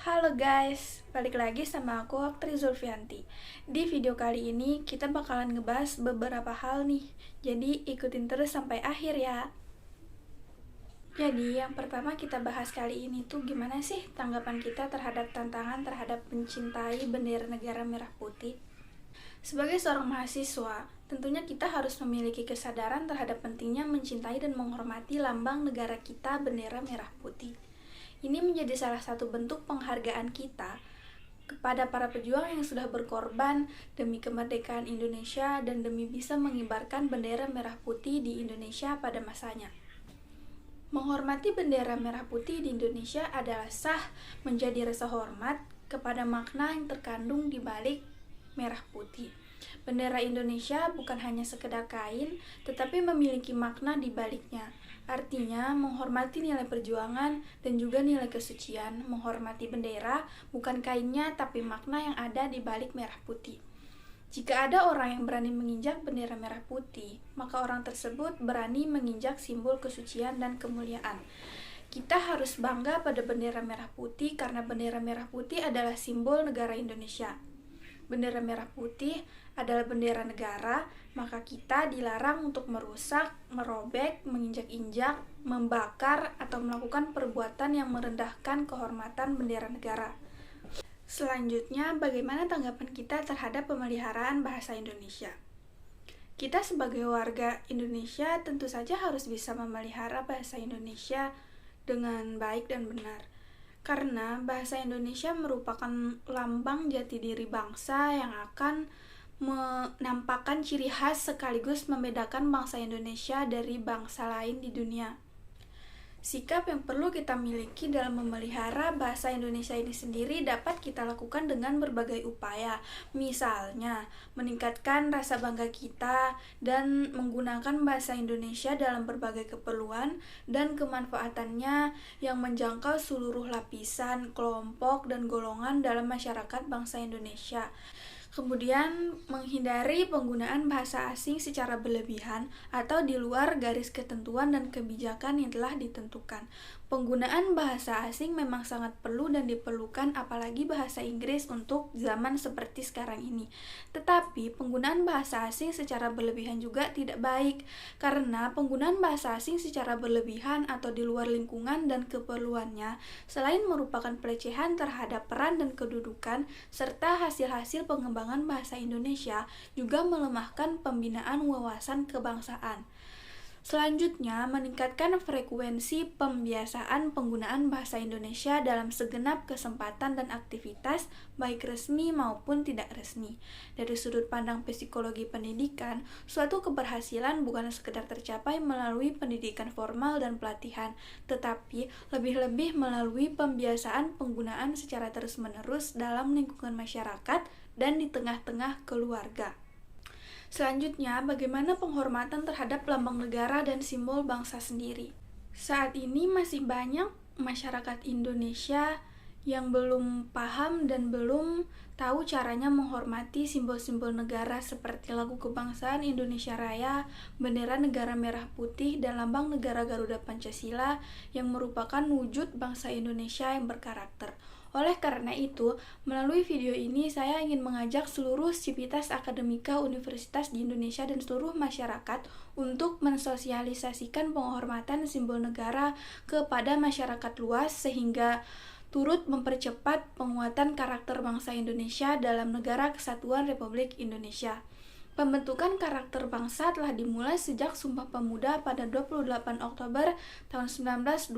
Halo guys, balik lagi sama aku Aktri Zulfianti. Di video kali ini kita bakalan ngebahas beberapa hal nih, jadi ikutin terus sampai akhir ya. Jadi yang pertama kita bahas kali ini tuh gimana sih tanggapan kita terhadap tantangan terhadap mencintai bendera negara merah putih. Sebagai seorang mahasiswa, tentunya kita harus memiliki kesadaran terhadap pentingnya mencintai dan menghormati lambang negara kita, bendera merah putih. Ini menjadi salah satu bentuk penghargaan kita kepada para pejuang yang sudah berkorban demi kemerdekaan Indonesia dan demi bisa mengibarkan bendera merah putih di Indonesia pada masanya. Menghormati bendera merah putih di Indonesia adalah sah menjadi rasa hormat kepada makna yang terkandung di balik merah putih. Bendera Indonesia bukan hanya sekedar kain, tetapi memiliki makna di baliknya. Artinya, menghormati nilai perjuangan dan juga nilai kesucian. Menghormati bendera bukan kainnya, tapi makna yang ada di balik merah putih. Jika ada orang yang berani menginjak bendera merah putih, maka orang tersebut berani menginjak simbol kesucian dan kemuliaan. Kita harus bangga pada bendera merah putih karena bendera merah putih adalah simbol negara Indonesia. Bendera merah putih adalah bendera negara, maka kita dilarang untuk merusak, merobek, menginjak-injak, membakar, atau melakukan perbuatan yang merendahkan kehormatan bendera negara. Selanjutnya, bagaimana tanggapan kita terhadap pemeliharaan bahasa Indonesia? Kita sebagai warga Indonesia tentu saja harus bisa memelihara bahasa Indonesia dengan baik dan benar. Karena bahasa Indonesia merupakan lambang jati diri bangsa yang akan menampakkan ciri khas sekaligus membedakan bangsa Indonesia dari bangsa lain di dunia. Sikap yang perlu kita miliki dalam memelihara bahasa Indonesia ini sendiri dapat kita lakukan dengan berbagai upaya. Misalnya, meningkatkan rasa bangga kita dan menggunakan bahasa Indonesia dalam berbagai keperluan dan kemanfaatannya yang menjangkau seluruh lapisan, kelompok, dan golongan dalam masyarakat bangsa Indonesia. Kemudian, menghindari penggunaan bahasa asing secara berlebihan atau di luar garis ketentuan dan kebijakan yang telah ditentukan. Penggunaan bahasa asing memang sangat perlu dan diperlukan, apalagi bahasa Inggris untuk zaman seperti sekarang ini. Tetapi, penggunaan bahasa asing secara berlebihan juga tidak baik, karena penggunaan bahasa asing secara berlebihan atau di luar lingkungan dan keperluannya, selain merupakan pelecehan terhadap peran dan kedudukan, serta hasil-hasil pengembangan bahasa Indonesia, juga melemahkan pembinaan wawasan kebangsaan. Selanjutnya, meningkatkan frekuensi pembiasaan penggunaan bahasa Indonesia dalam segenap kesempatan dan aktivitas, baik resmi maupun tidak resmi. Dari sudut pandang psikologi pendidikan, suatu keberhasilan bukan sekedar tercapai melalui pendidikan formal dan pelatihan, tetapi lebih-lebih melalui pembiasaan penggunaan secara terus-menerus dalam lingkungan masyarakat dan di tengah-tengah keluarga. Selanjutnya, bagaimana penghormatan terhadap lambang negara dan simbol bangsa sendiri? Saat ini masih banyak masyarakat Indonesia yang belum paham dan belum tahu caranya menghormati simbol-simbol negara seperti lagu kebangsaan Indonesia Raya, bendera negara merah putih, dan lambang negara Garuda Pancasila yang merupakan wujud bangsa Indonesia yang berkarakter. Oleh karena itu, melalui video ini saya ingin mengajak seluruh sivitas akademika universitas di Indonesia dan seluruh masyarakat untuk mensosialisasikan penghormatan simbol negara kepada masyarakat luas sehingga turut mempercepat penguatan karakter bangsa Indonesia dalam Negara Kesatuan Republik Indonesia. Pembentukan karakter bangsa telah dimulai sejak Sumpah Pemuda pada 28 Oktober tahun 1928,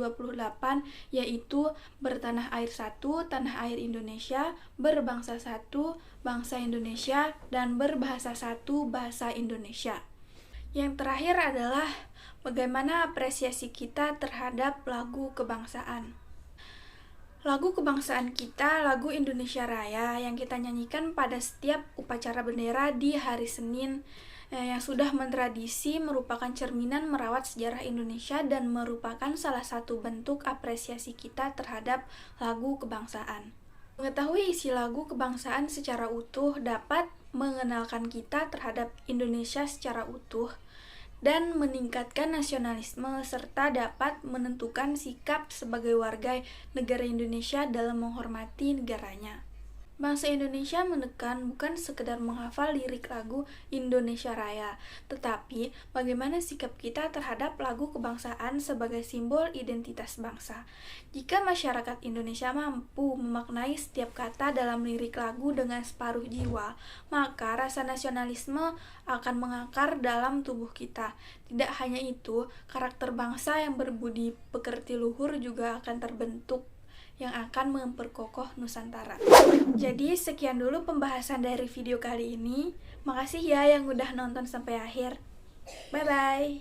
yaitu bertanah air satu, tanah air Indonesia, berbangsa satu, bangsa Indonesia, dan berbahasa satu, bahasa Indonesia. Yang terakhir adalah bagaimana apresiasi kita terhadap lagu kebangsaan. Lagu kebangsaan kita, lagu Indonesia Raya yang kita nyanyikan pada setiap upacara bendera di hari Senin yang sudah mentradisi merupakan cerminan merawat sejarah Indonesia dan merupakan salah satu bentuk apresiasi kita terhadap lagu kebangsaan. Mengetahui isi lagu kebangsaan secara utuh dapat mengenalkan kita terhadap Indonesia secara utuh dan meningkatkan nasionalisme serta dapat menentukan sikap sebagai warga negara Indonesia dalam menghormati negaranya. Bangsa Indonesia menekan bukan sekedar menghafal lirik lagu Indonesia Raya, tetapi bagaimana sikap kita terhadap lagu kebangsaan sebagai simbol identitas bangsa. Jika masyarakat Indonesia mampu memaknai setiap kata dalam lirik lagu dengan separuh jiwa, maka rasa nasionalisme akan mengakar dalam tubuh kita. Tidak hanya itu, karakter bangsa yang berbudi pekerti luhur juga akan terbentuk, yang akan memperkokoh Nusantara. Jadi sekian dulu pembahasan dari video kali ini. Makasih ya yang udah nonton sampai akhir. Bye bye.